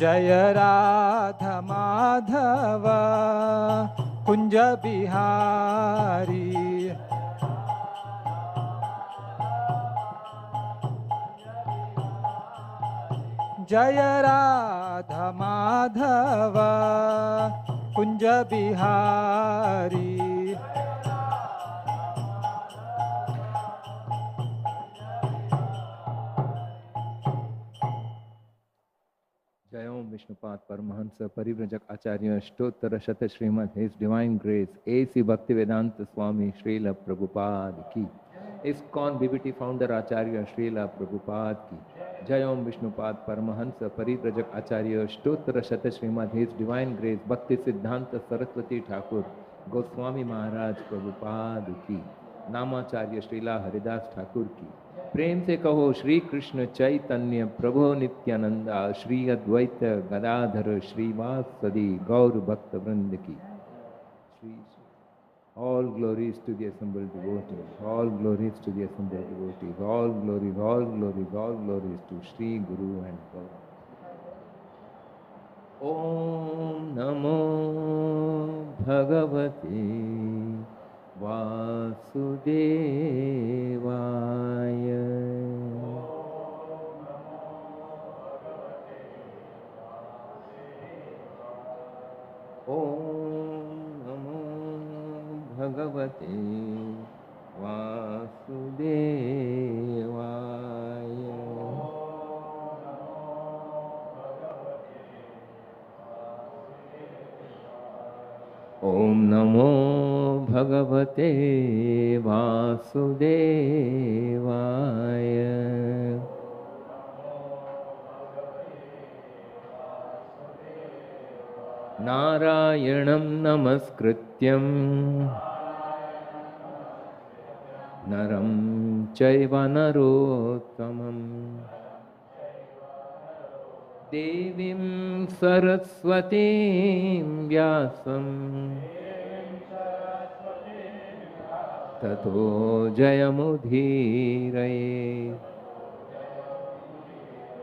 जय राधा माधव कुंज बिहारी। जय राधा माधव कुंज बिहारी। जय ओम विष्णुपाद परमहंस परिव्रजक आचार्य अष्टोत्तर शत श्रीमद his divine grace AC Bhaktivedanta Swami Srila Prabhupada की। इस्कॉन बीबीटी फाउंडर आचार्य श्रील प्रभुपाद की। जय ओम विष्णुपाद परमहंस परिव्रजक आचार्य अष्टोत्तर शत श्रीमद हिज डिवाइन ग्रेस भक्ति सिद्धांत सरस्वती ठाकुर गोस्वामी महाराज प्रभुपाद की। नामाचार्य श्रीला हरिदास ठाकुर की। प्रेम से कहो श्री कृष्ण चैतन्य प्रभु नित्यानंदा श्री अद्वैत गदाधर श्रीवासदि गौर भक्त वृंद की। All glories to the assembled devotees, all glories to the assembled devotees, all glories to Shri Guru and God. Om Namo Bhagavate Vasudevaya. Bhagavate Vasudevaya. Om Namo Bhagavate Vasudevaya. Narayanam Namaskrityam Naram Chaiva Narottamam Devim Saraswatim Vyasam Tato Jayamudhiraye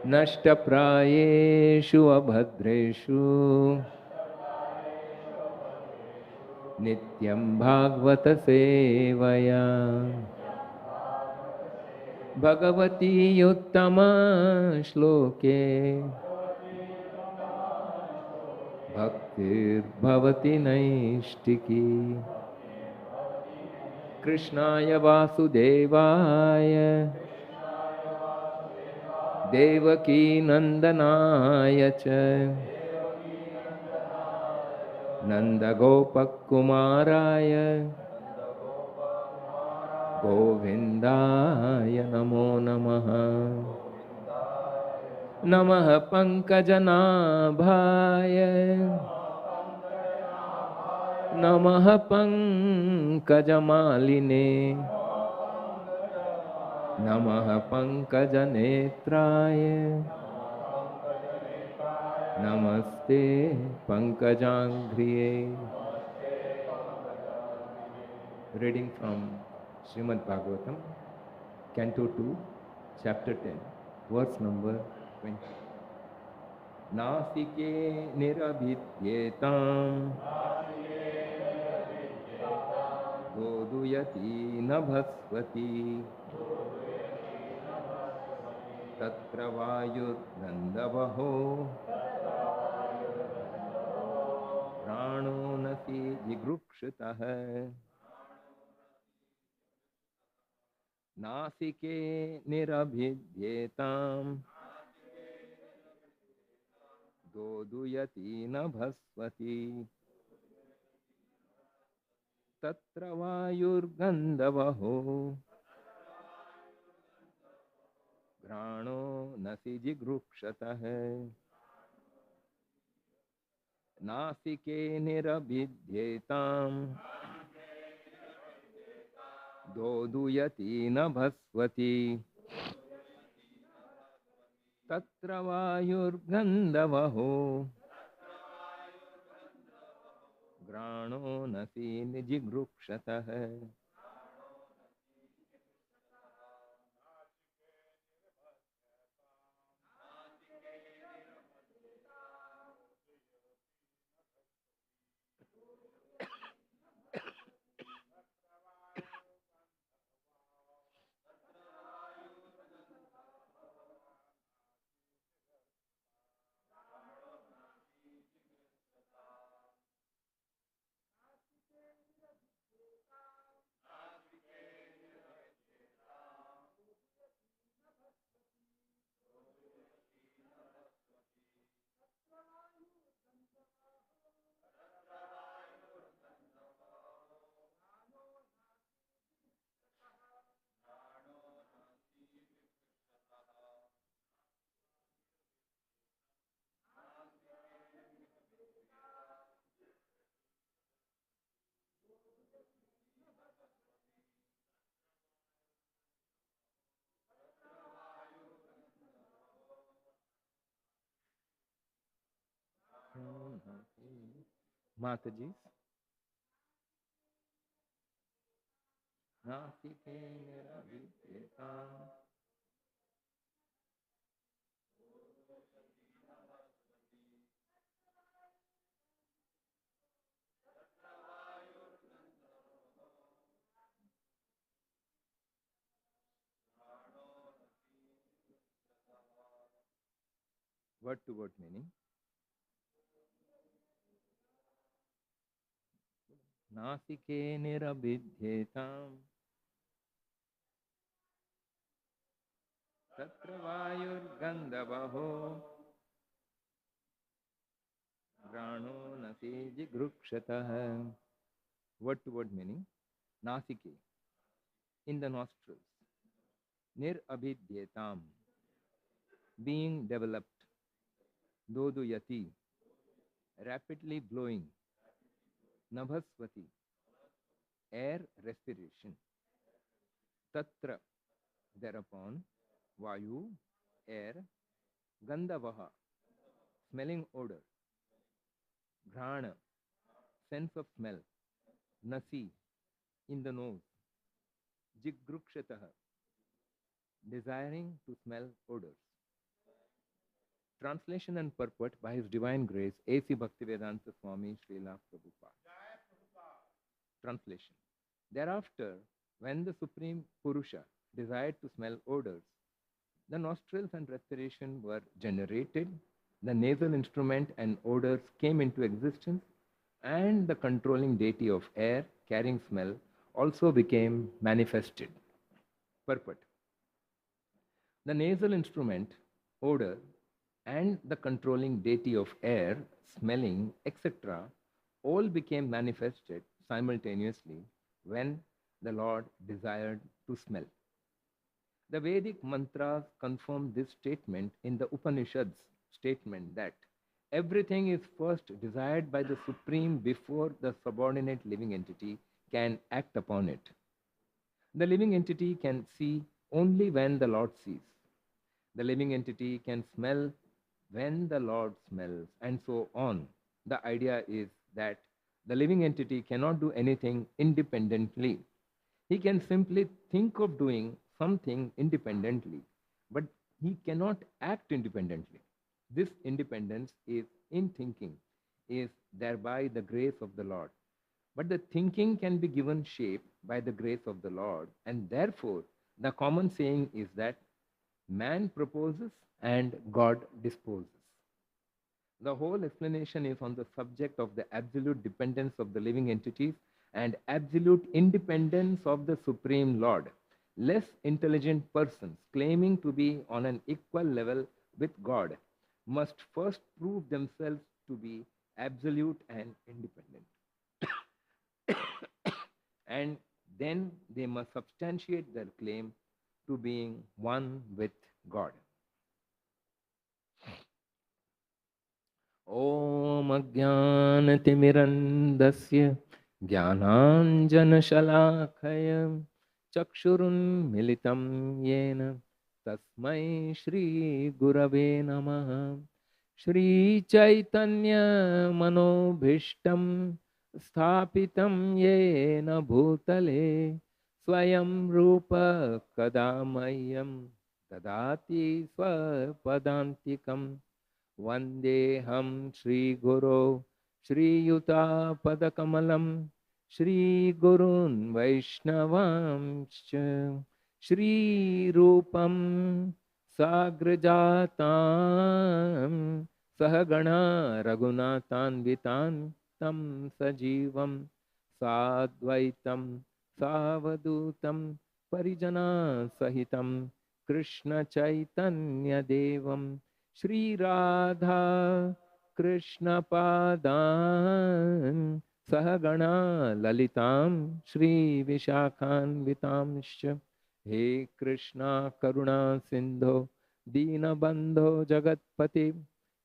Nashtaprayeshu Abhadreshu Nityam Bhagavata Sevaya Bhagavati Uttama Shloke Bhaktir Bhavati Naishtiki Krishnaya Vasudevaya Devaki Nandanaya Cha Nanda Gopakumaraya Govindaya Namo Namaha Namaha Pankajanabhaya Namaha Pankajamaline Namaha Pankajanetraya Namaste Pankajangriye. Reading from Srimad Bhagavatam, Canto 2, Chapter 10, verse number 20. Nasike nirabhidyetam Doduyati nabhasvati Tatra vayur nandavaho Prano nasi jigrukshitah. Nasike nirabhidyetam Doduyati nabhasvati Tatra vayur gandavaho Grano nasi jigrukshitah. Nasike nirabhidyetam Doduyati nabhasvati Tatra vayur gandavaho Grano nasi jigrukshitah. Mataji. Nasike niravidyeta. Word to word meaning. Nasike nirabhidyetam tatra vayur gandavaho grano nasi jigrukshataha. Word to word meaning. Nasike, in the nostrils. Nirabhidyetam, being developed. Doduyati, rapidly blowing. Nabhasvati, air respiration. Tatra, thereupon. Vayu, air. Gandhavaha, smelling odor. Grana, sense of smell. Nasi, in the nose. Jigrukshataha, desiring to smell odors. Translation and purport by His Divine Grace, A.C. Bhaktivedanta Swami Srila Prabhupada. Translation. Thereafter, when the Supreme Purusha desired to smell odors, the nostrils and respiration were generated, the nasal instrument and odors came into existence, and the controlling deity of air carrying smell also became manifested. Purport. The nasal instrument, odor, and the controlling deity of air, smelling, etc., all became manifested simultaneously when the Lord desired to smell. The Vedic mantras confirm this statement in the Upanishads statement that everything is first desired by the Supreme before the subordinate living entity can act upon it. The living entity can see only when the Lord sees. The living entity can smell when the Lord smells, and so on. The idea is that the living entity cannot do anything independently. He can simply think of doing something independently, but he cannot act independently. This independence is in thinking, is thereby the grace of the Lord. But the thinking can be given shape by the grace of the Lord, and therefore the common saying is that man proposes and God disposes. The whole explanation is on the subject of the absolute dependence of the living entities and absolute independence of the Supreme Lord. Less intelligent persons claiming to be on an equal level with God must first prove themselves to be absolute and independent. And then they must substantiate their claim to being one with God. ॐ अज्ञानतिमिरन्दस्य ज्ञानाञ्जनशलाखय चक्षुरुन्मिलितं येन तस्मै श्रीगुरवे नमः। श्रीचैतन्यमनोभीष्टं स्थापितं येन भूतले स्वयं रूप कदा मह्यं ददाति स्वपदान्तिकम्। वन्देऽहं श्रीगुरो श्रीयुतापदकमलं श्रीगुरून् वैष्णवांश्च श्रीरूपं साग्रजातां सहगणा रघुनाथान्वितां तं सजीवं साद्वैतं सावधूतं परिजनसहितं कृष्णचैतन्यदेवं Shri Radha Krishna Padan Sahagana Lalitam Shri Vishakhan Vitamscha He Krishna Karuna Sindho Dina Bandho Jagatpati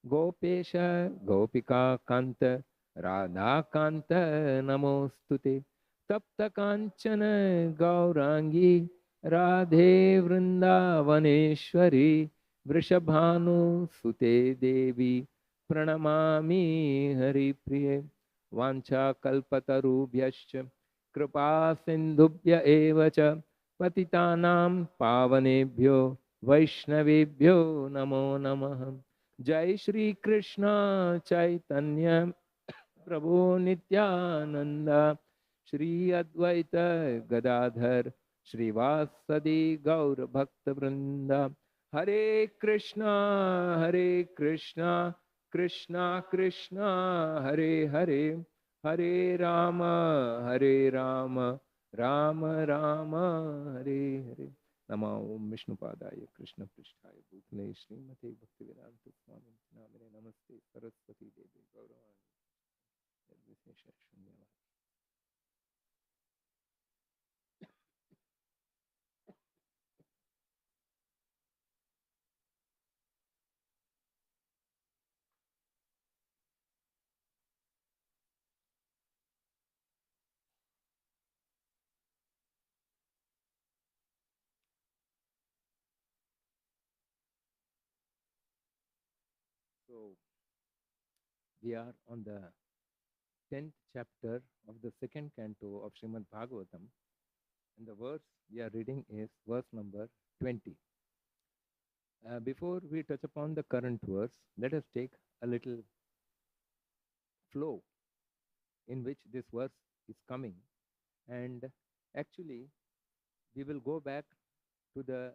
Gopesha Gopika Kanta Radha Kanta Namostute Tapta Kanchana Gaurangi Radhe Vrindavaneshwari Vrishabhanu Sute Devi pranamami hari priye vancha kalpatarubhyascha kripa sindhubhya evacha patitanam pavanebhyo vaishnavebhyo namo namah. Jai Shri Krishna Chaitanya Prabhu Nityananda Shri Advaita Gadadhar Srivasadi Gaur Bhakta Vrinda. Hare Krishna, Krishna Krishna, Hare Hare, Hare Rama, Hare Rama, Rama Rama, Hare Hare. Nama Om Vishnu Padaya Krishna Prishtaya Bhutale Srimate Bhaktivedanta Swami Namine Namaste Saraswati Devi Gauravani Nirvishesha Shunyavadi. So we are on the 10th chapter of the second canto of Srimad Bhagavatam, and the verse we are reading is verse number 20. Before we touch upon the current verse, let us take a little flow in which this verse is coming, and actually we will go back to the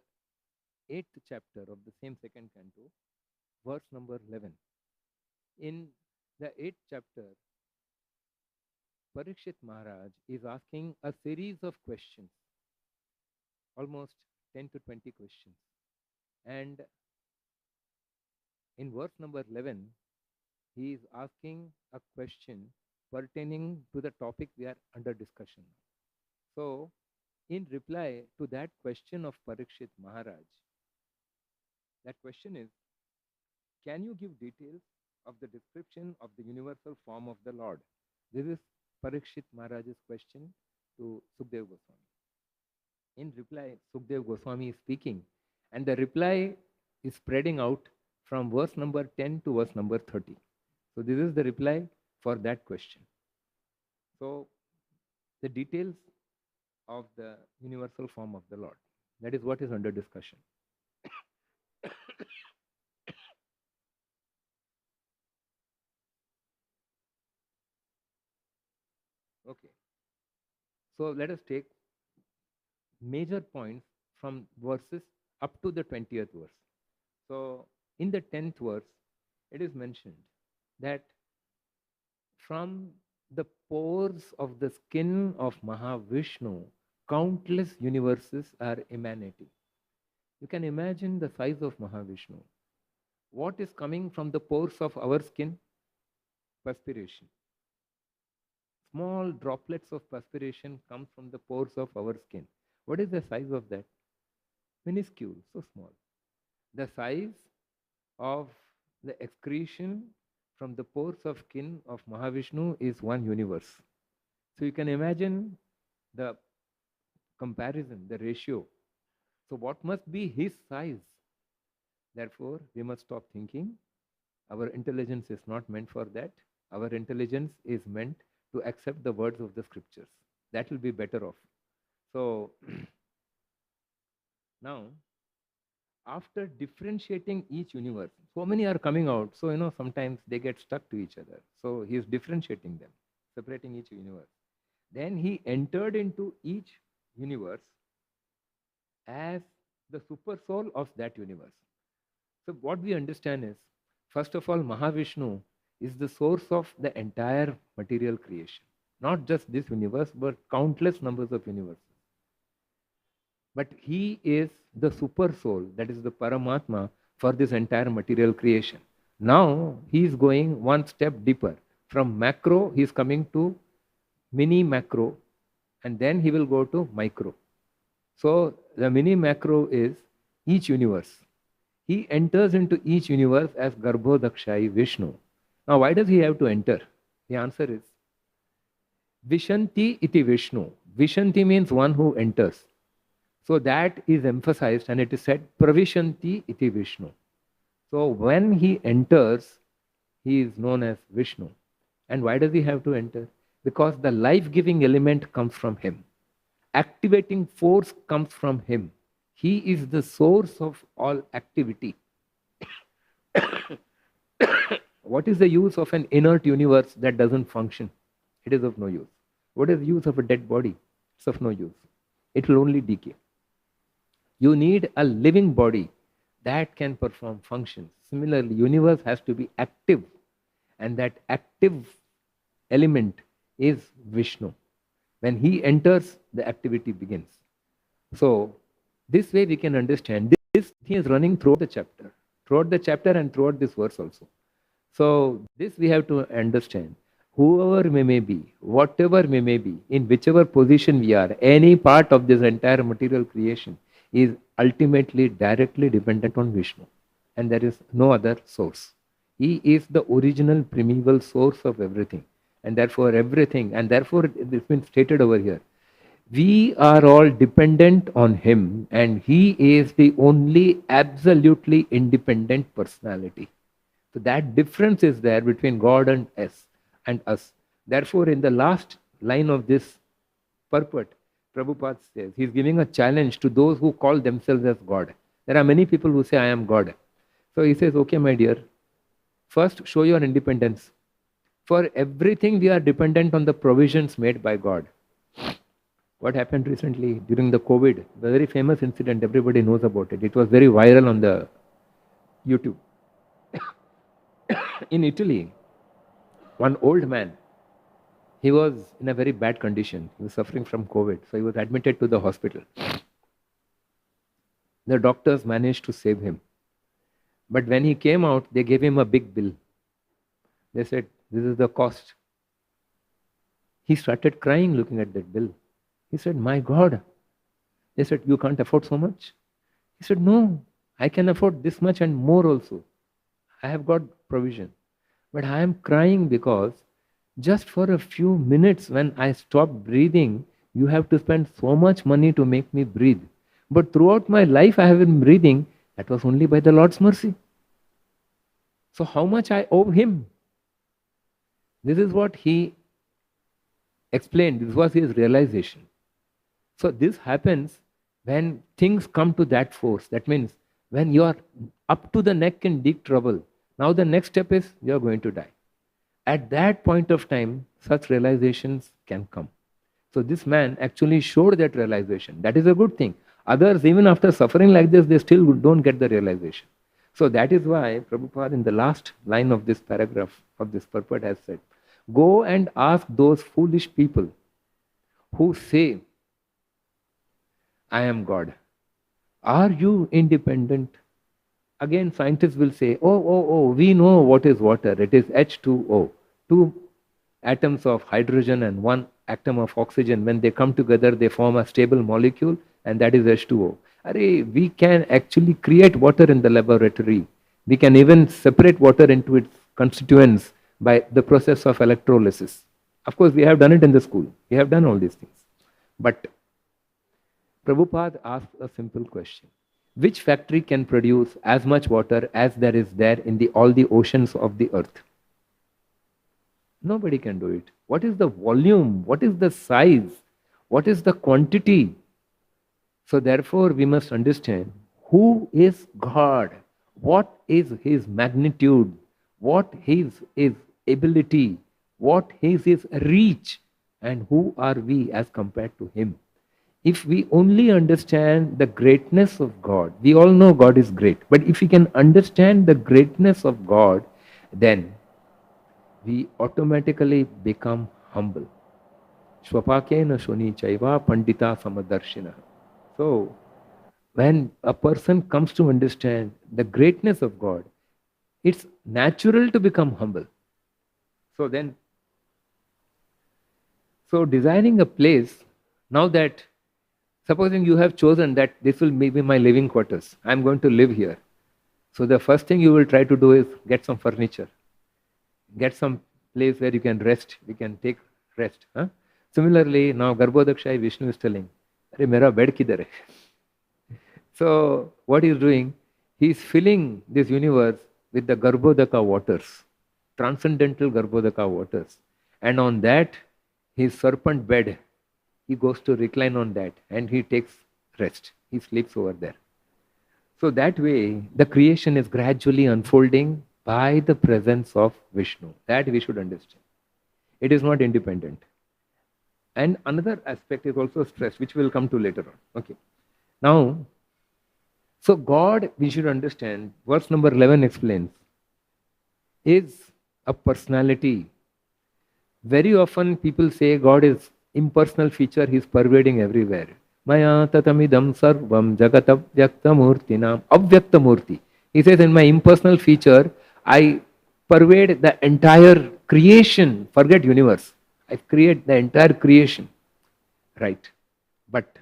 8th chapter of the same second canto, verse number 11. In the 8th chapter, Parikshit Maharaj is asking a series of questions, almost 10 to 20 questions. And in verse number 11, he is asking a question pertaining to the topic we are under discussion. So, in reply to that question of Parikshit Maharaj, that question is, can you give details of the description of the universal form of the Lord? This is Parikshit Maharaj's question to Sukdev Goswami. In reply, Sukdev Goswami is speaking, and the reply is spreading out from verse number 10 to verse number 30. So this is the reply for that question. So the details of the universal form of the Lord, that is what is under discussion. Okay. So let us take major points from verses up to the 20th verse. So in the 10th verse, it is mentioned that from the pores of the skin of Mahavishnu, countless universes are emanating. You can imagine the size of Mahavishnu. What is coming from the pores of our skin? Perspiration. Small droplets of perspiration come from the pores of our skin. What is the size of that? Minuscule, so small. The size of the excretion from the pores of skin of Mahavishnu is one universe. So you can imagine the comparison, the ratio. So what must be his size? Therefore, we must stop thinking. Our intelligence is not meant for that. Our intelligence is meant to accept the words of the scriptures. That will be better off. So now, after differentiating each universe, so many are coming out. So, sometimes they get stuck to each other. So he is differentiating them, separating each universe. Then he entered into each universe as the super soul of that universe. So what we understand is, first of all, Mahavishnu is the source of the entire material creation. Not just this universe, but countless numbers of universes. But he is the super soul, that is the Paramatma, for this entire material creation. Now he is going one step deeper. From macro, he is coming to mini macro, and then he will go to micro. So the mini macro is each universe. He enters into each universe as Garbhodakshai Vishnu. Now why does he have to enter? The answer is Vishanti iti Vishnu. Vishanti means one who enters. So that is emphasized, and it is said Pravishanti iti Vishnu. So when he enters he is known as Vishnu. And why does he have to enter? Because the life-giving element comes from him. Activating force comes from him. He is the source of all activity. What is the use of an inert universe that doesn't function? It is of no use. What is the use of a dead body? It's of no use. It will only decay. You need a living body that can perform functions. Similarly, universe has to be active, and that active element is Vishnu. When he enters, the activity begins. So, this way we can understand this thing is running throughout the chapter and throughout this verse also. So, this we have to understand. Whoever we may be, whatever we may be, in whichever position we are, any part of this entire material creation is ultimately directly dependent on Vishnu. And there is no other source. He is the original primeval source of everything. And therefore everything, and therefore it has been stated over here, we are all dependent on him, and he is the only absolutely independent personality. So that difference is there between God and us. Therefore, in the last line of this purport, Prabhupada says, he is giving a challenge to those who call themselves as God. There are many people who say, I am God. So he says, okay, my dear, first show your independence. For everything, we are dependent on the provisions made by God. What happened recently during the COVID, a very famous incident, everybody knows about it. It was very viral on the YouTube. In Italy, one old man, he was in a very bad condition. He was suffering from COVID. So he was admitted to the hospital. The doctors managed to save him. But when he came out, they gave him a big bill. They said, this is the cost. He started crying looking at that bill. He said, my God. They said, you can't afford so much? He said, no, I can afford this much and more also. I have got provision. But I am crying because just for a few minutes when I stop breathing, you have to spend so much money to make me breathe. But throughout my life I have been breathing. That was only by the Lord's mercy. So how much I owe him? This is what he explained. This was his realization. So this happens when things come to that force. That means when you are up to the neck in deep trouble, now the next step is you are going to die. At that point of time, such realizations can come. So this man actually showed that realization. That is a good thing. Others, even after suffering like this, they still don't get the realization. So that is why Prabhupada in the last line of this paragraph of this purport has said, go and ask those foolish people who say, I am God. Are you independent? Again, scientists will say, we know what is water. It is H2O. Two atoms of hydrogen and one atom of oxygen. When they come together, they form a stable molecule, and that is H2O. We can actually create water in the laboratory. We can even separate water into its constituents by the process of electrolysis. Of course, we have done it in the school. We have done all these things. But Prabhupada asked a simple question. Which factory can produce as much water as there is there in all the oceans of the earth? Nobody can do it. What is the volume? What is the size? What is the quantity? So therefore, we must understand who is God, what is his magnitude, what is his ability, what is his reach, and who are we as compared to him. If we only understand the greatness of God, we all know God is great, but if we can understand the greatness of God, then we automatically become humble. Shvapakena shoni chaiva pandita samadarshina. So, when a person comes to understand the greatness of God, it's natural to become humble. So designing a place, now that, supposing you have chosen that this will be my living quarters, I'm going to live here. So the first thing you will try to do is get some furniture. Get some place where you can rest, you can take rest. Similarly, now Garbhodakshai Vishnu is telling, Arey, mera bed kidhar hai? So what he is doing, he is filling this universe with the Garbhodaka waters. transcendental Garbhodaka waters. And on that, his serpent bed, he goes to recline on that and he takes rest. He sleeps over there. So that way, the creation is gradually unfolding by the presence of Vishnu. That we should understand. It is not independent. And another aspect is also stress, which we'll come to later on. Okay. Now, so God, we should understand, verse number 11 explains, is a personality. Very often people say God is impersonal feature, He is pervading everywhere. Maya tatamidam sarvam jagatab vyakta murtinam avyakta murti. He says, in my impersonal feature, I pervade the entire creation. Forget universe. I create the entire creation. Right. But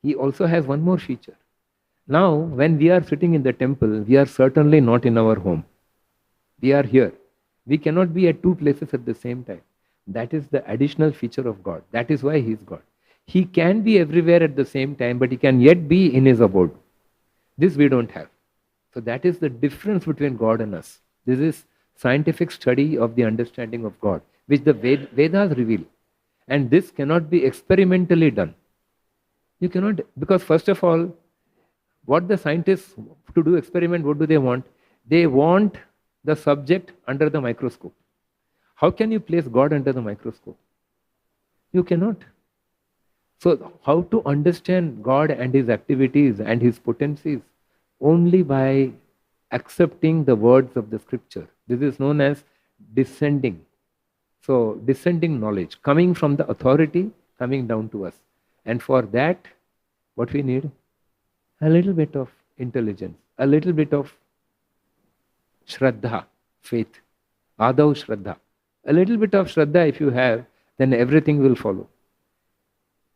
He also has one more feature. Now, when we are sitting in the temple, we are certainly not in our home. We are here. We cannot be at two places at the same time. That is the additional feature of God. That is why He is God. He can be everywhere at the same time, but He can yet be in His abode. This we don't have. So that is the difference between God and us. This is scientific study of the understanding of God, which the Vedas reveal. And this cannot be experimentally done. You cannot, because first of all, what the scientists to do experiment, what do they want? They want the subject under the microscope. How can you place God under the microscope? You cannot. So how to understand God and His activities and His potencies? Only by accepting the words of the scripture. This is known as descending. So descending knowledge, coming from the authority, coming down to us. And for that, what we need? A little bit of intelligence, a little bit of Shraddha, faith, Adav Shraddha. A little bit of Shraddha if you have, then everything will follow.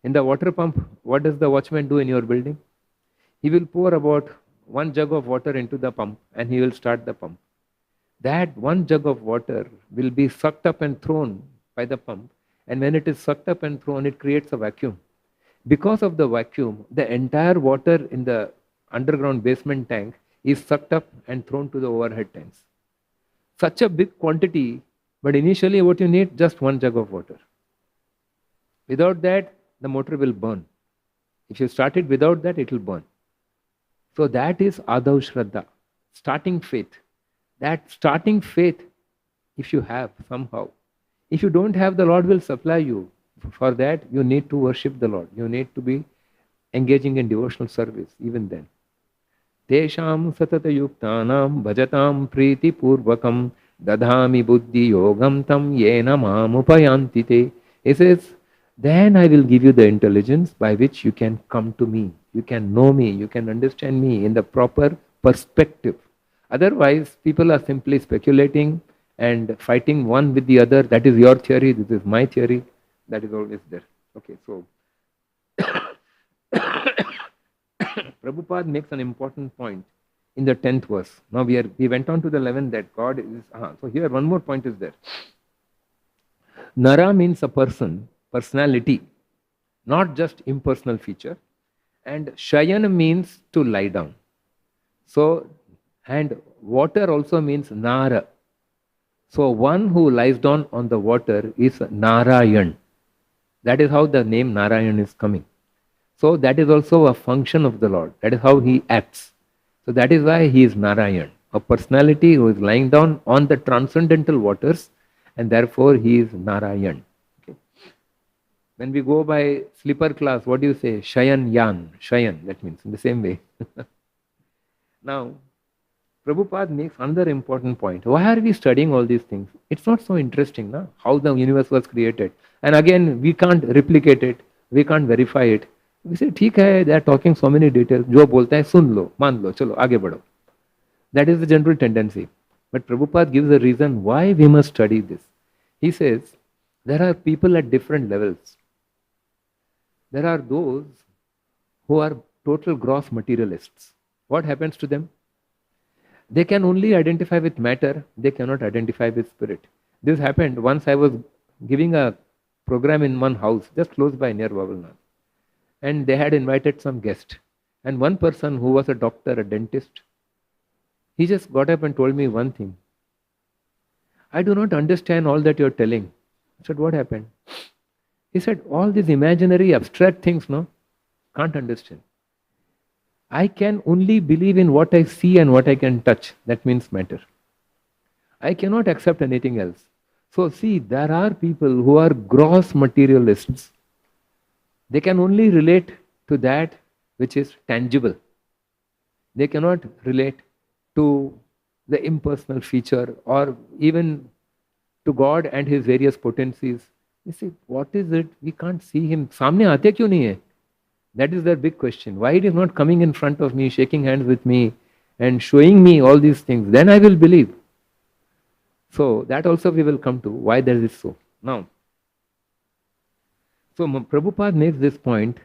In the water pump, what does the watchman do in your building? He will pour about 1 jug of water into the pump and he will start the pump. That 1 jug of water will be sucked up and thrown by the pump, and when it is sucked up and thrown, it creates a vacuum. Because of the vacuum, the entire water in the underground basement tank is sucked up and thrown to the overhead tanks. Such a big quantity, but initially what you need, just 1 jug of water. Without that, the motor will burn. If you start it without that, it will burn. So that is Adav Shraddha, starting faith. That starting faith, if you have somehow, if you don't have, the Lord will supply you. For that, you need to worship the Lord. You need to be engaging in devotional service, even then. Tesham satata yuktanam bhajatam priti purvakam dadhami buddhi yogam tam yena mamupayanti te. He says, then I will give you the intelligence by which you can come to me. You can know me. You can understand me in the proper perspective. Otherwise, people are simply speculating and fighting one with the other. That is your theory. This is my theory. That is always there. Okay, so Prabhupada makes an important point in the 10th verse. Now we went on to the 11th that God is. So here one more point is there. Nara means a person, personality, not just impersonal feature. And Shayan means to lie down. So, and water also means Nara. So one who lies down on the water is Narayan. That is how the name Narayan is coming. So that is also a function of the Lord. That is how He acts. So that is why He is Narayan, a personality who is lying down on the transcendental waters, and therefore He is Narayan. Okay. When we go by sleeper class, what do you say? Shayan Yan. Shayan, that means in the same way. Now, Prabhupada makes another important point. Why are we studying all these things? It's not so interesting, na? How the universe was created. And again, we can't replicate it. We can't verify it. We say, ठीक है, they are talking so many details. जो बोलता है सुन लो, मान लो, चलो आगे बढ़ो. That is the general tendency. But Prabhupada gives a reason why we must study this. He says, there are people at different levels. There are those who are total gross materialists. What happens to them? They can only identify with matter, they cannot identify with spirit. This happened once I was giving a program in one house, just close by near Vavalnath. And they had invited some guest. And one person who was a doctor, a dentist, he just got up and told me one thing. I do not understand all that you're telling. I said, what happened? He said, all these imaginary, abstract things, no, can't understand. I can only believe in what I see and what I can touch. That means matter. I cannot accept anything else. So, see, there are people who are gross materialists. They can only relate to that which is tangible. They cannot relate to the impersonal feature or even to God and His various potencies. You see, what is it? We can't see Him. सामने आते क्यों नहीं है? That is their big question. Why it is not coming in front of me, shaking hands with me and showing me all these things? Then I will believe. So that also we will come to why that is so. Now, so Prabhupada makes this point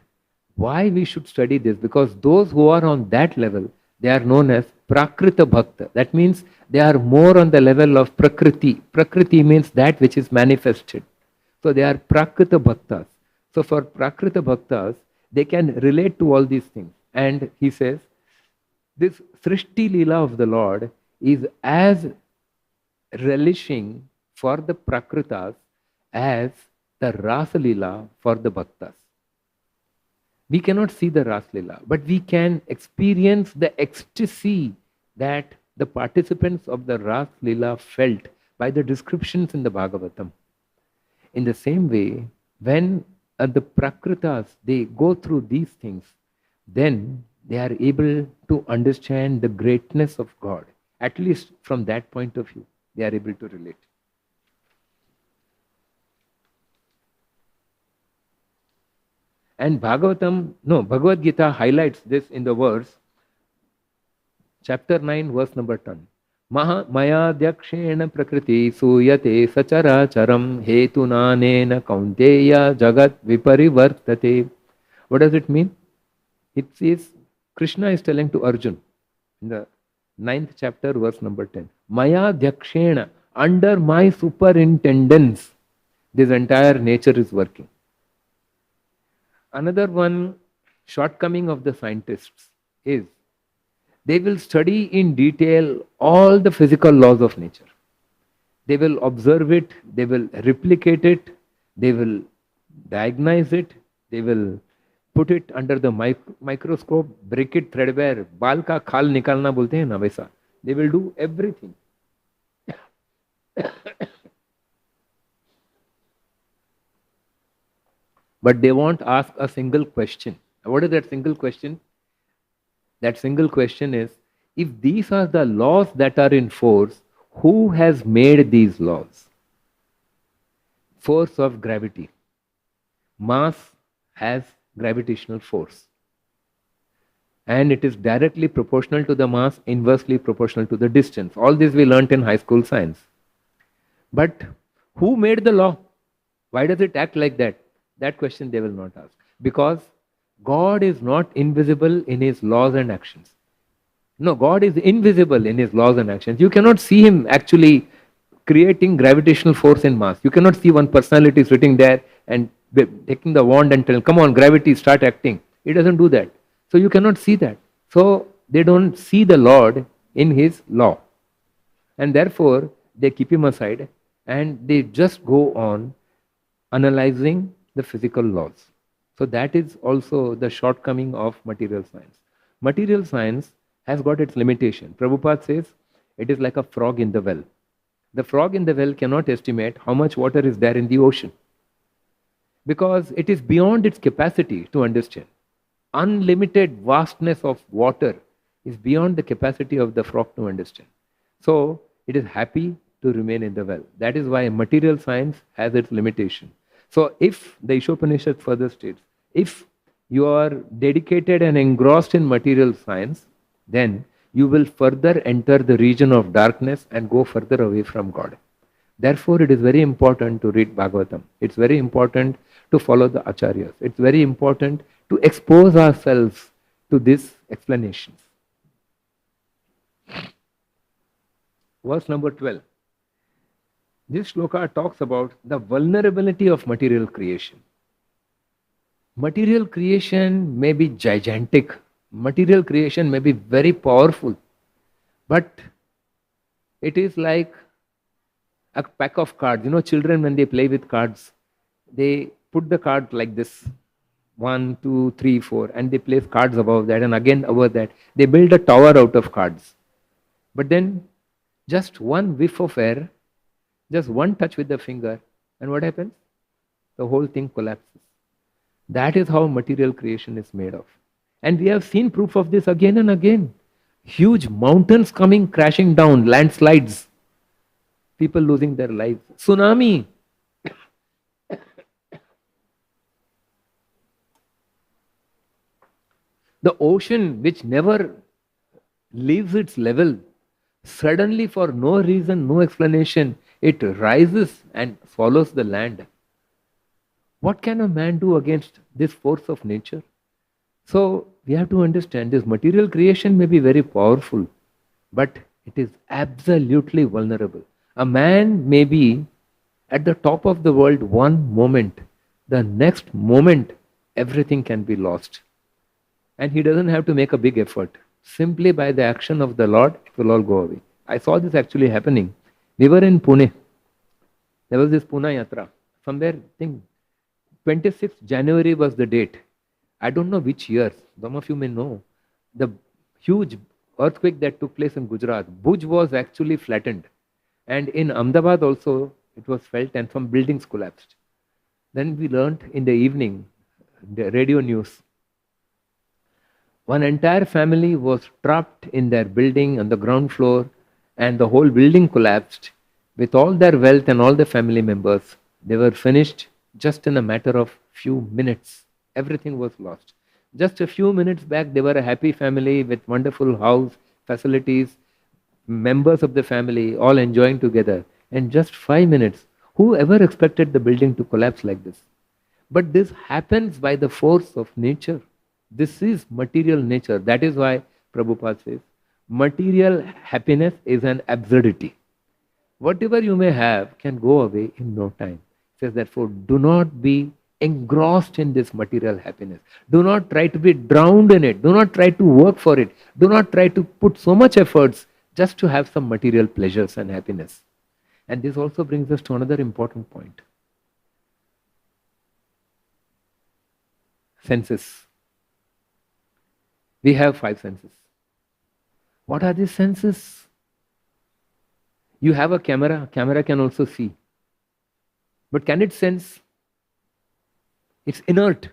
why we should study this, because those who are on that level, they are known as Prakrita Bhakta. That means they are more on the level of Prakriti. Prakriti means that which is manifested. So they are Prakrita Bhaktas. So for Prakrita Bhaktas, they can relate to all these things. And he says, this Srishti Leela of the Lord is as relishing for the Prakritas as the Rasa Leela for the Bhaktas. We cannot see the Rasa Leela, but we can experience the ecstasy that the participants of the Rasa Leela felt by the descriptions in the Bhagavatam. In the same way, when the Prakritas, they go through these things, then they are able to understand the greatness of God. At least from that point of view, they are able to relate. And Bhagavad Gita highlights this in the verse, chapter 9, verse number 10. Maya Dyakshena Prakriti Suyate Sachara Charam Hetunanena Kaunteya Jagat Viparivartate. What does it mean? It says, Krishna is telling to Arjun in the 9th chapter, verse number 10. Maya Dyakshena, under my superintendence, this entire nature is working. Another one shortcoming of the scientists is they will study in detail all the physical laws of nature. They will observe it, they will replicate it, they will diagnose it, they will put it under the microscope, break it threadbare, बाल का खाल निकालना बोलते हैं ना वैसा. They will do everything. But they won't ask a single question. What is that single question? That single question is, if these are the laws that are in force, who has made these laws? Force of gravity. Mass has gravitational force. And it is directly proportional to the mass, inversely proportional to the distance. All this we learnt in high school science. But who made the law? Why does it act like that? That question they will not ask. Because God is not invisible in His laws and actions. No, God is invisible in His laws and actions. You cannot see Him actually creating gravitational force in mass. You cannot see one personality sitting there and taking the wand and telling, come on, gravity, start acting. He doesn't do that. So you cannot see that. So they don't see the Lord in His law. And therefore, they keep Him aside and they just go on analyzing the physical laws. So that is also the shortcoming of material science. Material science has got its limitation. Prabhupada says it is like a frog in the well. The frog in the well cannot estimate how much water is there in the ocean because it is beyond its capacity to understand. Unlimited vastness of water is beyond the capacity of the frog to understand. So it is happy to remain in the well. That is why material science has its limitation. So if the Ishopanishad further states, if you are dedicated and engrossed in material science, then you will further enter the region of darkness and go further away from God. Therefore, it is very important to read Bhagavatam. It's very important to follow the Acharyas. It's very important to expose ourselves to these explanations. Verse number 12. This shloka talks about the vulnerability of material creation. Material creation may be gigantic. Material creation may be very powerful. But it is like a pack of cards. Children, when they play with cards, they put the card like this, 1, 2, 3, 4, and they place cards above that, and again above that. They build a tower out of cards. But then, just one whiff of air, just one touch with the finger, and what happens? The whole thing collapses. That is how material creation is made of. And we have seen proof of this again and again. Huge mountains coming crashing down, landslides, people losing their lives, tsunami. The ocean, which never leaves its level, suddenly, for no reason, no explanation, it rises and swallows the land. What can a man do against this force of nature? So, we have to understand this material creation may be very powerful, but it is absolutely vulnerable. A man may be at the top of the world one moment, the next moment, everything can be lost. And he doesn't have to make a big effort. Simply by the action of the Lord, it will all go away. I saw this actually happening. We were in Pune. There was this Pune Yatra. Somewhere, I think 26th January was the date. I don't know which year. Some of you may know. The huge earthquake that took place in Gujarat. Bhuj was actually flattened. And in Ahmedabad also, it was felt and some buildings collapsed. Then we learnt in the evening, the radio news, one entire family was trapped in their building on the ground floor, and the whole building collapsed with all their wealth and all the family members. They were finished just in a matter of few minutes. Everything was lost. Just a few minutes back, they were a happy family with wonderful house, facilities, members of the family all enjoying together. And just 5 minutes, who ever expected the building to collapse like this? But this happens by the force of nature. This is material nature. That is why Prabhupada says, material happiness is an absurdity. Whatever you may have can go away in no time. He says, therefore, do not be engrossed in this material happiness. Do not try to be drowned in it. Do not try to work for it. Do not try to put so much efforts just to have some material pleasures and happiness. And this also brings us to another important point. Senses. We have 5 senses. What are these senses? You have a camera can also see. But can it sense? It's inert.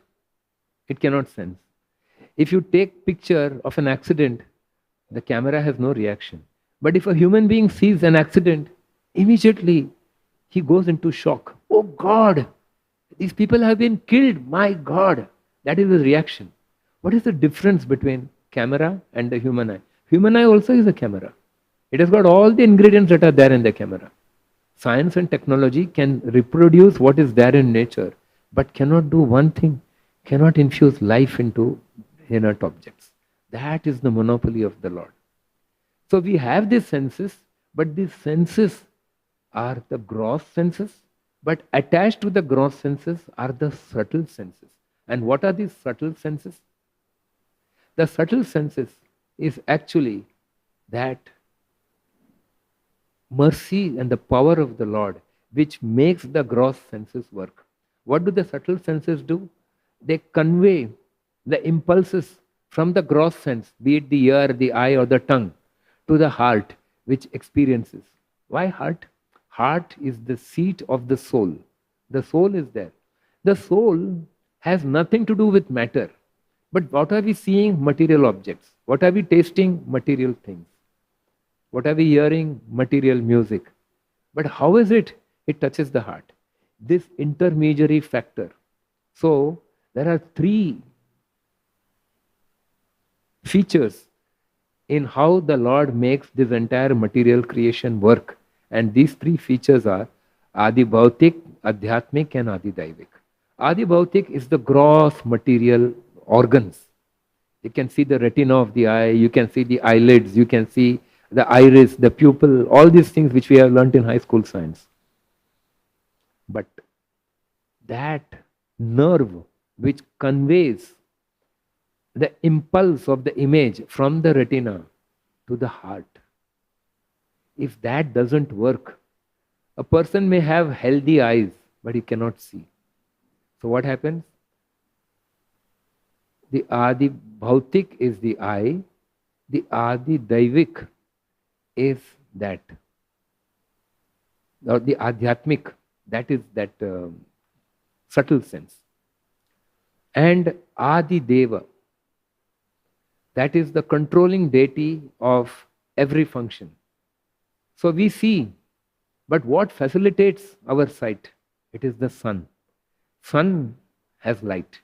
It cannot sense. If you take picture of an accident, the camera has no reaction. But if a human being sees an accident, immediately he goes into shock. Oh God, these people have been killed. My God. That is the reaction. What is the difference between camera and the human eye? Human eye also is a camera. It has got all the ingredients that are there in the camera. Science and technology can reproduce what is there in nature, but cannot do one thing, cannot infuse life into inert objects. That is the monopoly of the Lord. So we have these senses, but these senses are the gross senses, but attached to the gross senses are the subtle senses. And what are these subtle senses? The subtle senses is actually that mercy and the power of the Lord which makes the gross senses work. What do the subtle senses do? They convey the impulses from the gross sense, be it the ear, the eye or the tongue, to the heart which experiences. Why heart? Heart is the seat of the soul. The soul is there. The soul has nothing to do with matter. But what are we seeing? Material objects. What are we tasting? Material things. What are we hearing? Material music. But how is it? It touches the heart. This intermediary factor. So, there are 3 features in how the Lord makes this entire material creation work. And these 3 features are Adi Bhautik, Adhyatmik and Adi Daivik. Adi Bhautik is the gross material organs. You can see the retina of the eye, you can see the eyelids, you can see the iris, the pupil, all these things which we have learnt in high school science. But that nerve which conveys the impulse of the image from the retina to the heart, if that doesn't work, A person may have healthy eyes, but he cannot see. So what happens? The Adi Bhautik is the eye, the Adi Daivik is that, or the Adhyatmik, that is that subtle sense. And Adi Deva, that is the controlling deity of every function. So we see, but what facilitates our sight? It is the sun. Sun has light.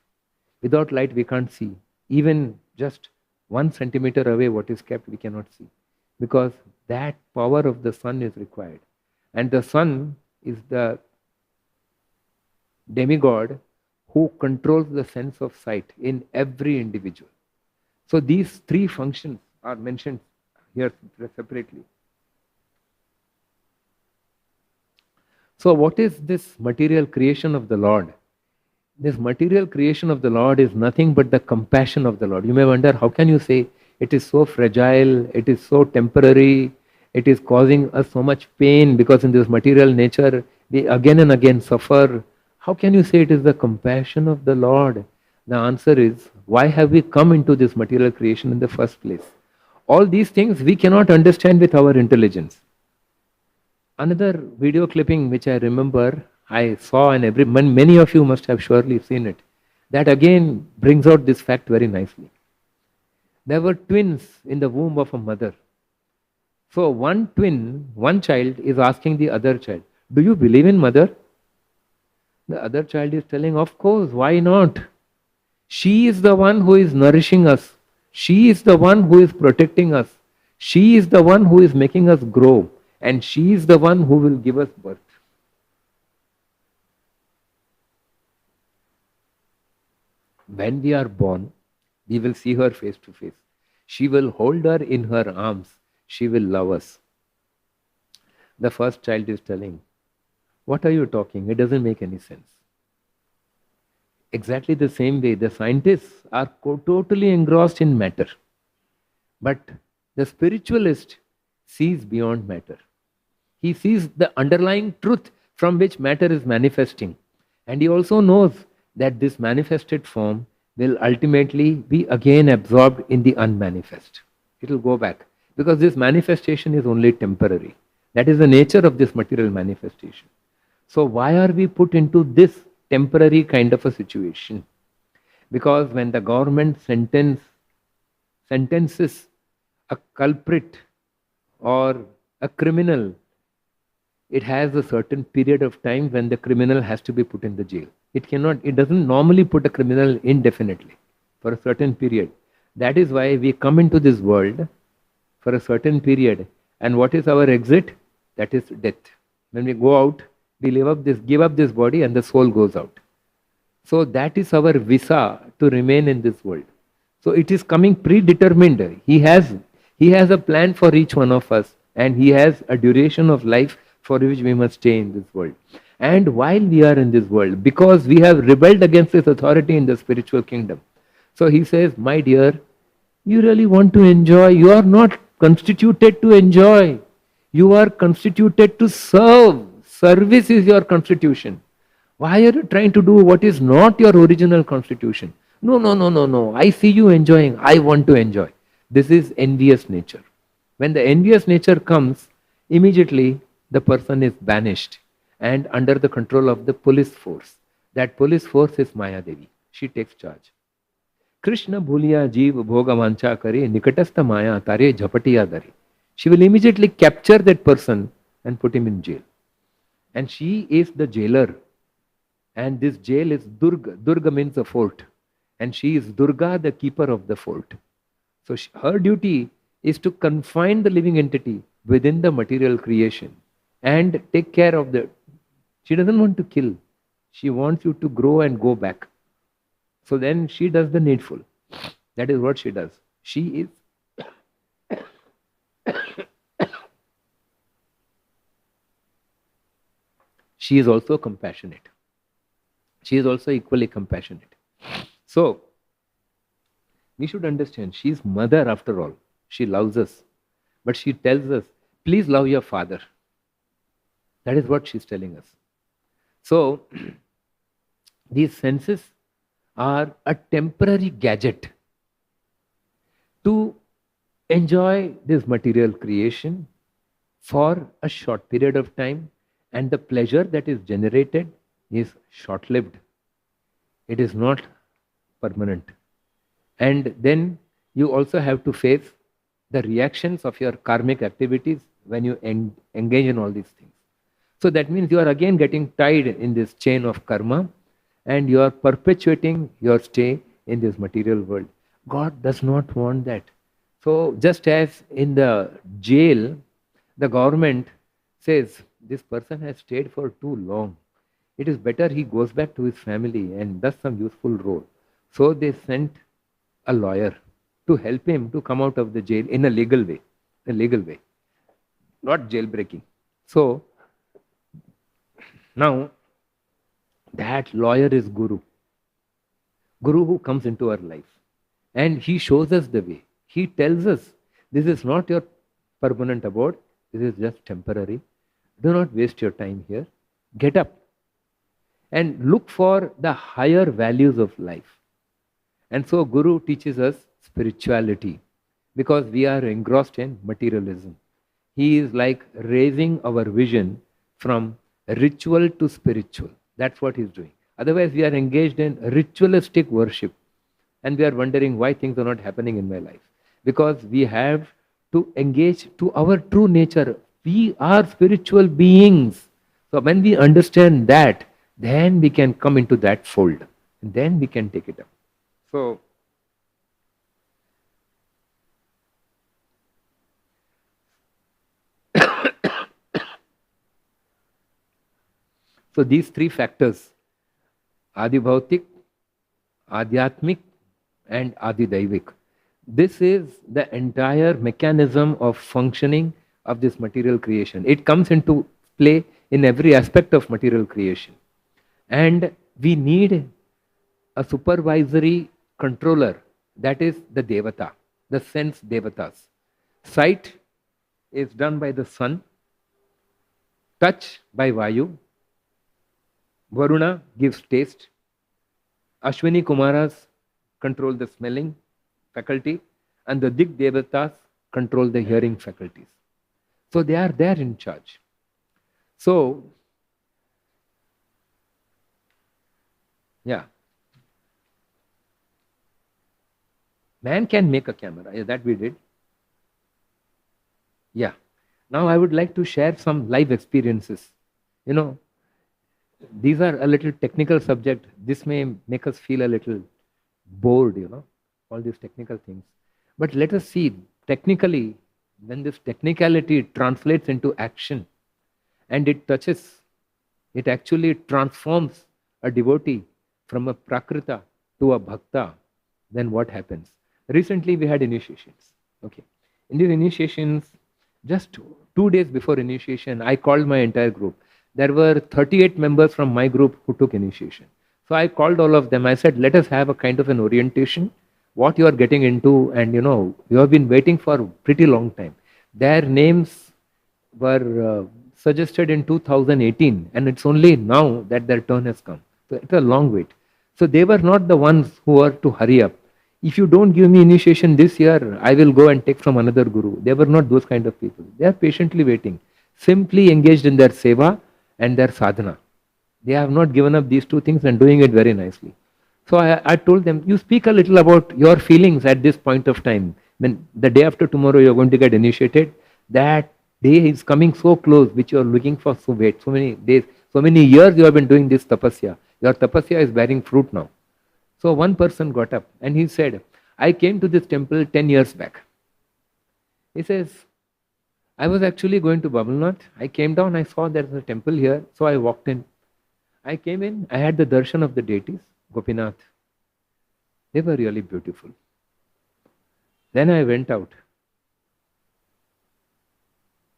Without light we can't see. Even just 1 centimeter away what is kept we cannot see. Because that power of the sun is required. And the sun is the demigod who controls the sense of sight in every individual. So these 3 functions are mentioned here separately. So what is this material creation of the Lord? This material creation of the Lord is nothing but the compassion of the Lord. You may wonder, how can you say it is so fragile, it is so temporary, it is causing us so much pain because in this material nature we again and again suffer. How can you say it is the compassion of the Lord? The answer is, why have we come into this material creation in the first place? All these things we cannot understand with our intelligence. Another video clipping which I remember, I saw, and many of you must have surely seen it, that again brings out this fact very nicely. There were twins in the womb of a mother. So one child is asking the other child, do you believe in mother? The other child is telling, of course, why not? She is the one who is nourishing us. She is the one who is protecting us. She is the one who is making us grow. And she is the one who will give us birth. When we are born, we will see her face to face. She will hold her in her arms. She will love us. The first child is telling, what are you talking? It doesn't make any sense. Exactly the same way, the scientists are totally engrossed in matter. But the spiritualist sees beyond matter. He sees the underlying truth from which matter is manifesting. And he also knows that this manifested form will ultimately be again absorbed in the unmanifest. It will go back. Because this manifestation is only temporary. That is the nature of this material manifestation. So why are we put into this temporary kind of a situation? Because when the government sentences a culprit or a criminal, it has a certain period of time when the criminal has to be put in the jail. It doesn't normally put a criminal indefinitely for a certain period. That is why we come into this world for a certain period. And what is our exit? That is death. When we go out, we give up this body and the soul goes out. So that is our visa to remain in this world. So it is coming predetermined. He has a plan for each one of us, and he has a duration of life for which we must stay in this world. And while we are in this world, because we have rebelled against this authority in the spiritual kingdom, so he says, my dear, you really want to enjoy. You are not constituted to enjoy. You are constituted to serve. Service is your constitution. Why are you trying to do what is not your original constitution? No. I see you enjoying. I want to enjoy. This is envious nature. When the envious nature comes, immediately the person is banished and under the control of the police force. That police force is Maya Devi. She takes charge. Krishna bhuliya jeev bhoga vancha kare nikatastha maya tare jhapatiya dare. She will immediately capture that person and put him in jail. And she is the jailer. And this jail is Durga. Durga means a fort. And she is Durga, the keeper of the fort. So her duty is to confine the living entity within the material creation and take care of the... She doesn't want to kill. She wants you to grow and go back. So then she does the needful. That is what she does. She is... she is also compassionate. She is also equally compassionate. So, we should understand, she is mother after all. She loves us. But she tells us, please love your father. That is what she's telling us. So, these senses are a temporary gadget to enjoy this material creation for a short period of time, and the pleasure that is generated is short lived. It is not permanent. And then you also have to face the reactions of your karmic activities when you engage in all these things. So that means you are again getting tied in this chain of karma, and you are perpetuating your stay in this material world. God does not want that. So just as in the jail, the government says this person has stayed for too long, it is better he goes back to his family and does some useful role. So they sent a lawyer to help him to come out of the jail in a legal way, not jailbreaking. So now that lawyer is Guru who comes into our life, and he shows us the way. He tells us this is not your permanent abode, this is just temporary. Do not waste your time here. Get up and look for the higher values of life. And so Guru teaches us spirituality because we are engrossed in materialism. He is like raising our vision from ritual to spiritual. That's what he's doing. Otherwise, we are engaged in ritualistic worship, and we are wondering why things are not happening in my life. Because we have to engage to our true nature. We are spiritual beings. So when we understand that, then we can come into that fold, and then we can take it up. So these three factors, Adi Bhautik, Adhyatmik, and Adi Daivik, this is the entire mechanism of functioning of this material creation. It comes into play in every aspect of material creation. And we need a supervisory controller, that is the Devata, the sense Devatas. Sight is done by the sun, touch by Vayu, Varuna gives taste, Ashwini Kumaras control the smelling faculty, and the Dik Devatas control the hearing faculties. So they are there in charge. So, yeah. Man can make a camera. Yeah, that we did. Yeah. Now I would like to share some live experiences. You know, these are a little technical subject. This may make us feel a little bored, all these technical things. But let us see, technically, when this technicality translates into action and it touches, it actually transforms a devotee from a prakrita to a bhakta, then what happens? Recently we had initiations. Okay. In these initiations, just 2 days before initiation, I called my entire group. There were 38 members from my group who took initiation. So I called all of them. I said, let us have a kind of an orientation, what you are getting into, and you have been waiting for a pretty long time. Their names were suggested in 2018, and it's only now that their turn has come. So it's a long wait. So they were not the ones who were to hurry up. If you don't give me initiation this year, I will go and take from another guru. They were not those kind of people. They are patiently waiting, simply engaged in their seva and their sadhana. They have not given up these two things and doing it very nicely. So I told them, you speak a little about your feelings at this point of time. When the day after tomorrow you are going to get initiated, that day is coming so close, which you are looking for so many days, so many years you have been doing this tapasya. Your tapasya is bearing fruit now. So one person got up and he said, I came to this temple 10 years back. He says, I was actually going to Bhagavatam. I came down, I saw there's a temple here, so I walked in. I came in, I had the darshan of the deities, Gopinath. They were really beautiful. Then I went out.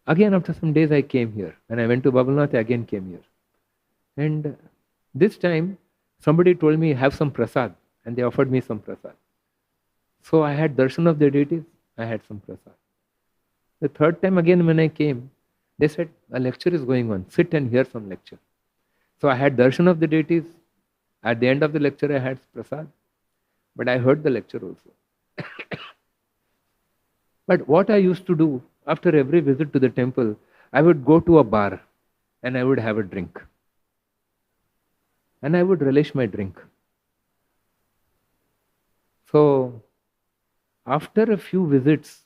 Again, after some days, I came here. When I went to Bhagavatam, I again came here. And this time, somebody told me, have some prasad. And they offered me some prasad. So I had darshan of the deities, I had some prasad. The third time again when I came, They said, a lecture is going on, sit and hear some lecture. So I had darshan of the deities. At the end of the lecture, I had prasad. But I heard the lecture also. But what I used to do after every visit to the temple, I would go to a bar and I would have a drink. And I would relish my drink. So after a few visits,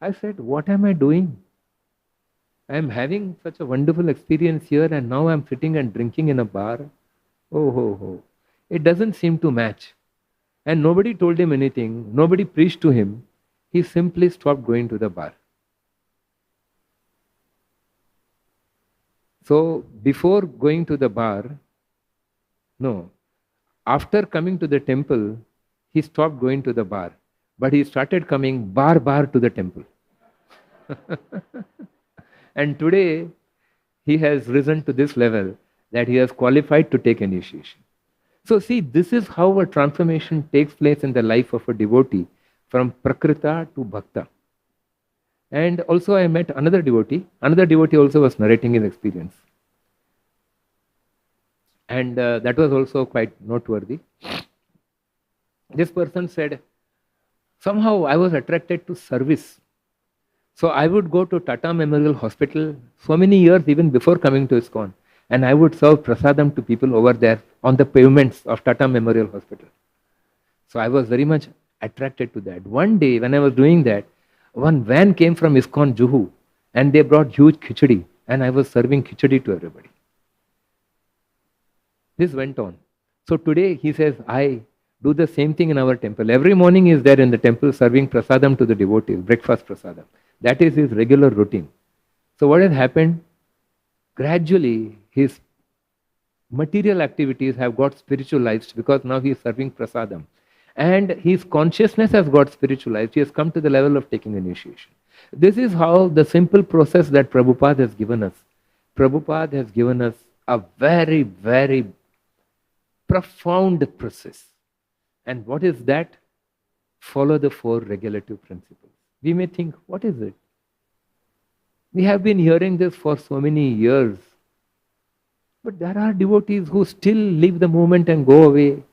I said, what am I doing? I am having such a wonderful experience here and now I am sitting and drinking in a bar. Oh, ho, ho. It doesn't seem to match. And nobody told him anything. Nobody preached to him. He simply stopped going to the bar. So before going to the bar, no, after coming to the temple, he stopped going to the bar. But he started coming bar to the temple. And today, he has risen to this level that he has qualified to take initiation. So see, this is how a transformation takes place in the life of a devotee from Prakrita to Bhakta. And also I met another devotee. Another devotee also was narrating his experience. And that was also quite noteworthy. This person said, somehow I was attracted to service. So I would go to Tata Memorial Hospital so many years even before coming to ISKCON. And I would serve prasadam to people over there on the pavements of Tata Memorial Hospital. So I was very much attracted to that. One day when I was doing that, one van came from ISKCON Juhu and they brought huge khichdi and I was serving khichdi to everybody. This went on. So today he says, I do the same thing in our temple. Every morning he is there in the temple serving prasadam to the devotees, breakfast prasadam. That is his regular routine. So what has happened? Gradually his material activities have got spiritualized because now he is serving prasadam. And his consciousness has got spiritualized. He has come to the level of taking initiation. This is how the simple process that Prabhupada has given us. Prabhupada has given us a very, very profound process. And what is that? Follow the 4 regulative principles. We may think, what is it? We have been hearing this for so many years. But there are devotees who still leave the moment and go away.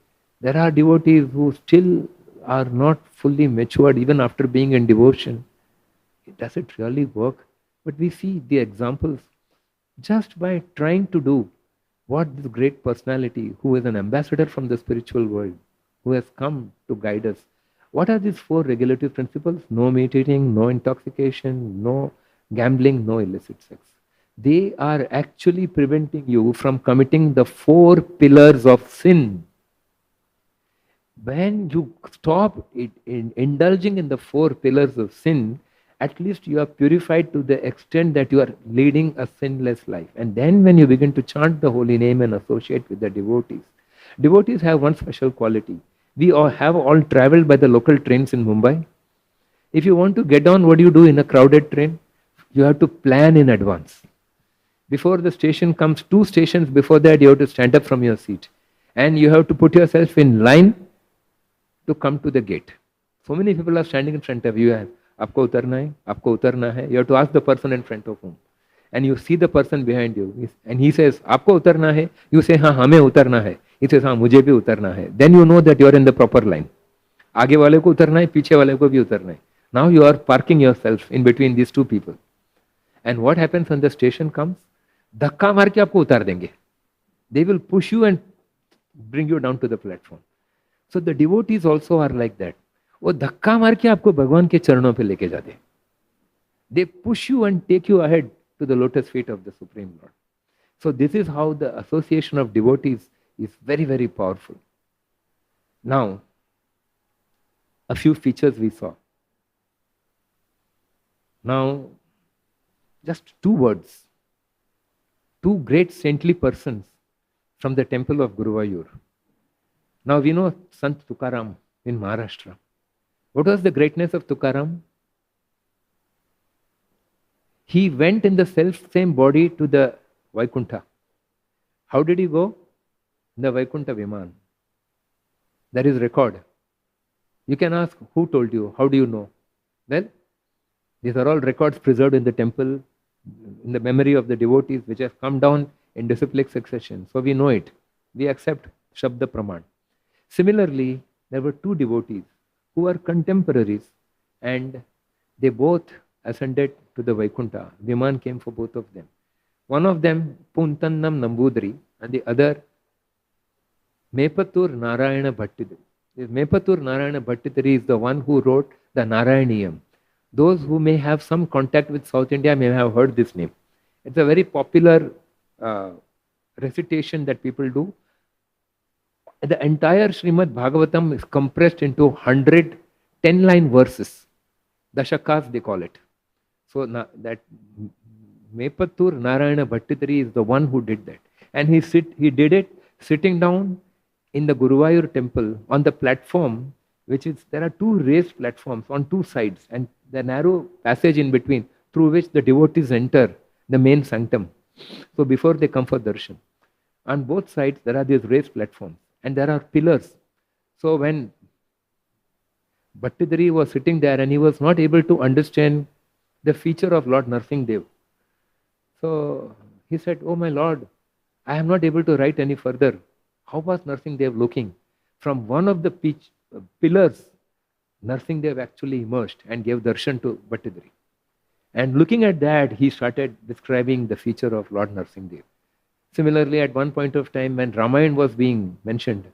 There are devotees who still are not fully matured even after being in devotion. Does it really work? But we see the examples just by trying to do what this great personality, who is an ambassador from the spiritual world, who has come to guide us. What are these 4 regulative principles? No meat eating, no intoxication, no gambling, no illicit sex. They are actually preventing you from committing the 4 pillars of sin. When you stop indulging in the 4 pillars of sin, at least you are purified to the extent that you are leading a sinless life. And then when you begin to chant the holy name and associate with the devotees, devotees have one special quality. We all have all traveled by the local trains in Mumbai. If you want to get on, what do you do in a crowded train? You have to plan in advance. Before the station comes, 2 stations before that, you have to stand up from your seat. And you have to put yourself in line to come to the gate. So many people are standing in front of you. Aapko utarna hai, aapko utarna hai. You have to ask the person in front of whom. And you see the person behind you. And he says, aapko utarna hai. You say, हाँ हमें उतरना है. He says, हाँ मुझे भी उतरना है. Then you know that you are in the proper line. आगे वाले को उतरना है, पीछे वाले को भी उतरना है. Now you are parking yourself in between these 2 people. And what happens when the station comes? धक्का मार के आपको उतार देंगे. They will push you and bring you down to the platform. So the devotees also are like that. वो धक्का मार के आपको भगवान के चरणों पे लेके जाते. They push you and take you ahead to the lotus feet of the Supreme Lord. So this is how the association of devotees is very, very powerful. Now, a few features we saw. Now, just 2 words. 2 great saintly persons from the temple of Guruvayur. Now we know Sant Tukaram in Maharashtra. What was the greatness of Tukaram? He went in the self-same body to the Vaikuntha. How did he go? The Vaikuntha Viman. There is record. You can ask, who told you? How do you know? Well, these are all records preserved in the temple in the memory of the devotees, which has come down in disciplic succession. So we know it. We accept Shabda Praman. Similarly, there were two devotees who were contemporaries, and they both ascended to the Vaikuntha. Viman came for both of them. One of them, Puntannam Nambudri, and the other, Mepatur Narayana Bhattidari. This Mepatur Narayana Bhattidari is the one who wrote the Narayaniyam. Those who may have some contact with South India may have heard this name. It's a very popular recitation that people do. The entire Srimad Bhagavatam is compressed into 100 10-line verses. Dashakas they call it. So that Mepatur Narayana Bhattidari is the one who did that. And he did it sitting down in the Guruvayur temple on the platform, there are two raised platforms on two sides and the narrow passage in between through which the devotees enter the main sanctum. So before they come for darshan, on both sides there are these raised platforms and there are pillars. So when Bhattidari was sitting there and he was not able to understand the feature of Lord Narsinghdev. So he said, "Oh my Lord, I am not able to write any further." How was Narsinghdev looking? From one of the pillars, Narsinghdev actually emerged and gave darshan to Bhattidari. And looking at that, he started describing the feature of Lord Narsinghdev. Similarly, at one point of time when Ramayana was being mentioned,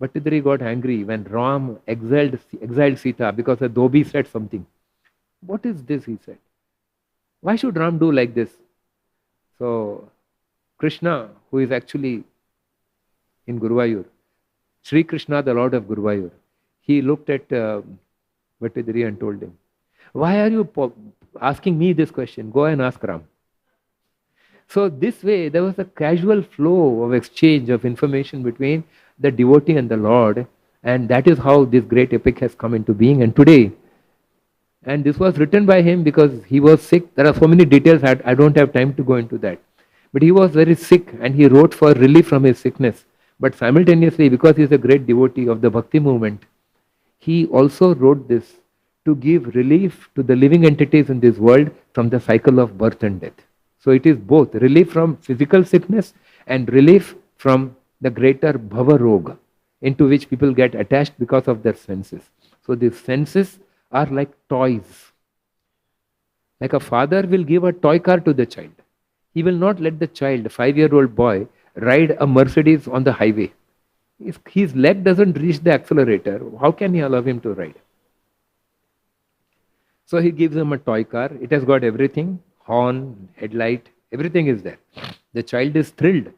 Bhattidari got angry when Ram exiled Sita because a Dhobi said something. "What is this?" he said. "Why should Ram do like this?" So Krishna, who is actually in Guruvayur, Sri Krishna, the Lord of Guruvayur, he looked at Bhattidari and told him, "Why are you asking me this question? Go and ask Ram." So this way, there was a casual flow of exchange of information between the devotee and the Lord, and that is how this great epic has come into being. And today, and this was written by him because he was sick. There are so many details, I don't have time to go into that. But he was very sick and he wrote for relief from his sickness. But simultaneously, because he is a great devotee of the Bhakti movement, he also wrote this to give relief to the living entities in this world from the cycle of birth and death. So it is both relief from physical sickness and relief from the greater bhava roga into which people get attached because of their senses. So these senses are like toys. Like a father will give a toy car to the child. He will not let the child, a 5-year-old boy, ride a Mercedes on the highway. His leg doesn't reach the accelerator. How can he allow him to ride? So he gives him a toy car. It has got everything, horn, headlight, everything is there. The child is thrilled.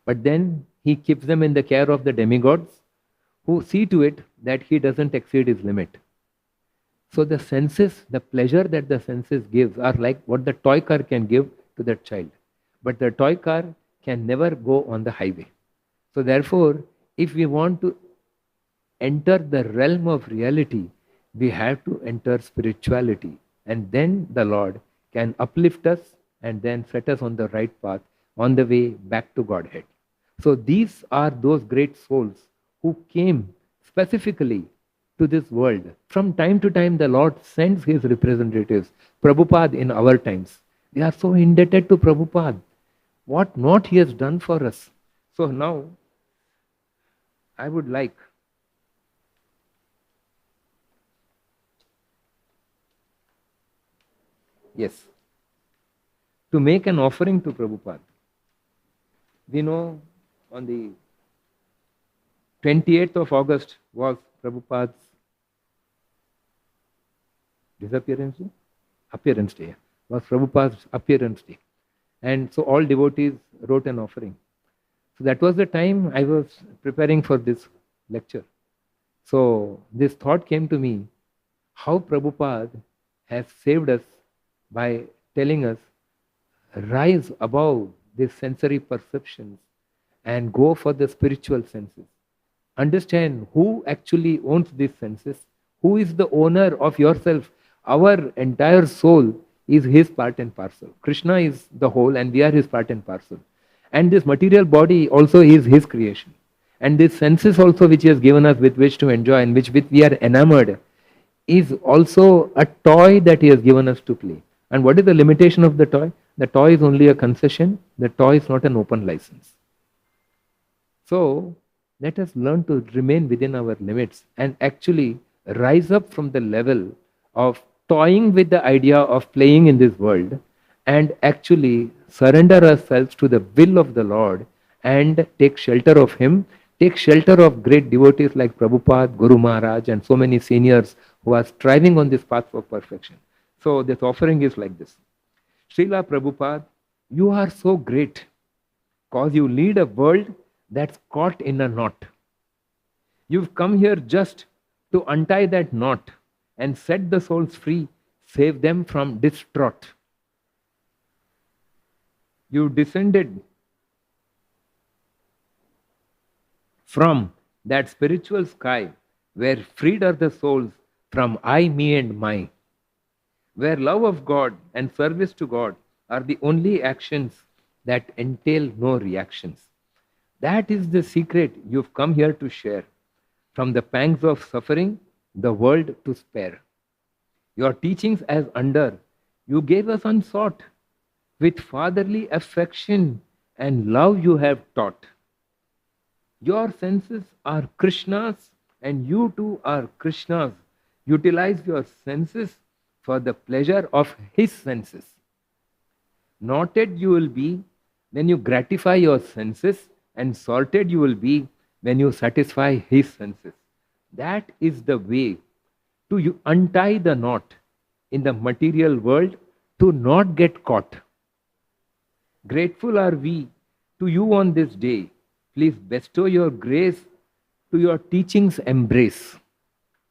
But then he keeps them in the care of the demigods who see to it that he doesn't exceed his limit. So the senses, the pleasure that the senses gives are like what the toy car can give to that child. But the toy car can never go on the highway. So therefore, if we want to enter the realm of reality, we have to enter spirituality. And then the Lord can uplift us and then set us on the right path, on the way back to Godhead. So these are those great souls who came specifically to this world. From time to time, the Lord sends his representatives. Prabhupada in our times. We are so indebted to Prabhupada. What not he has done for us. So now, I would like to make an offering to Prabhupada. We know on the 28th of August was Prabhupada's appearance day. Was Prabhupada's appearance day. And so all devotees wrote an offering. So that was the time I was preparing for this lecture. So this thought came to me, how Prabhupada has saved us by telling us, rise above these sensory perceptions and go for the spiritual senses. Understand who actually owns these senses, who is the owner of yourself. Our entire soul is his part and parcel. Krishna is the whole and we are his part and parcel. And this material body also is his creation. And these senses also which he has given us with which to enjoy and with which we are enamored is also a toy that he has given us to play. And what is the limitation of the toy? The toy is only a concession. The toy is not an open license. So let us learn to remain within our limits and actually rise up from the level of toying with the idea of playing in this world and actually surrender ourselves to the will of the Lord and take shelter of Him, take shelter of great devotees like Prabhupada, Guru Maharaj, and so many seniors who are striving on this path for perfection. So this offering is like this. Srila Prabhupada, you are so great because you lead a world that's caught in a knot. You've come here just to untie that knot and set the souls free, save them from distraught. You descended from that spiritual sky where freed are the souls from I, me, and my, where love of God and service to God are the only actions that entail no reactions. That is the secret you've come here to share. From the pangs of suffering, the world to spare. Your teachings as under, you gave us unsought. With fatherly affection and love you have taught. Your senses are Krishna's and you too are Krishna's. Utilize your senses for the pleasure of his senses. Knotted you will be when you gratify your senses, and sorted you will be when you satisfy his senses. That is the way to untie the knot in the material world to not get caught. Grateful are we to you on this day. Please bestow your grace to your teachings embrace.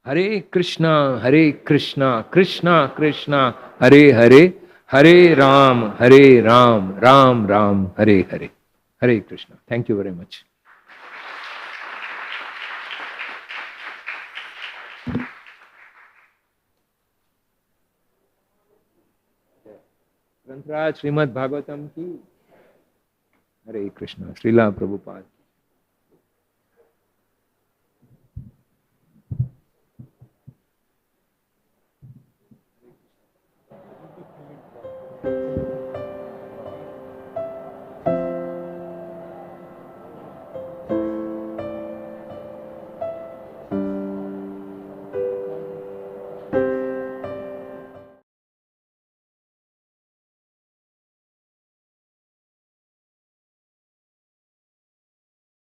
Hare Krishna, Krishna Krishna, Hare Hare, Hare Ram, Ram Ram, Hare Hare. Hare Krishna. Thank you very much. Grantraj Srimad Bhagavatam ki. Hare Krishna. Srila Prabhupada.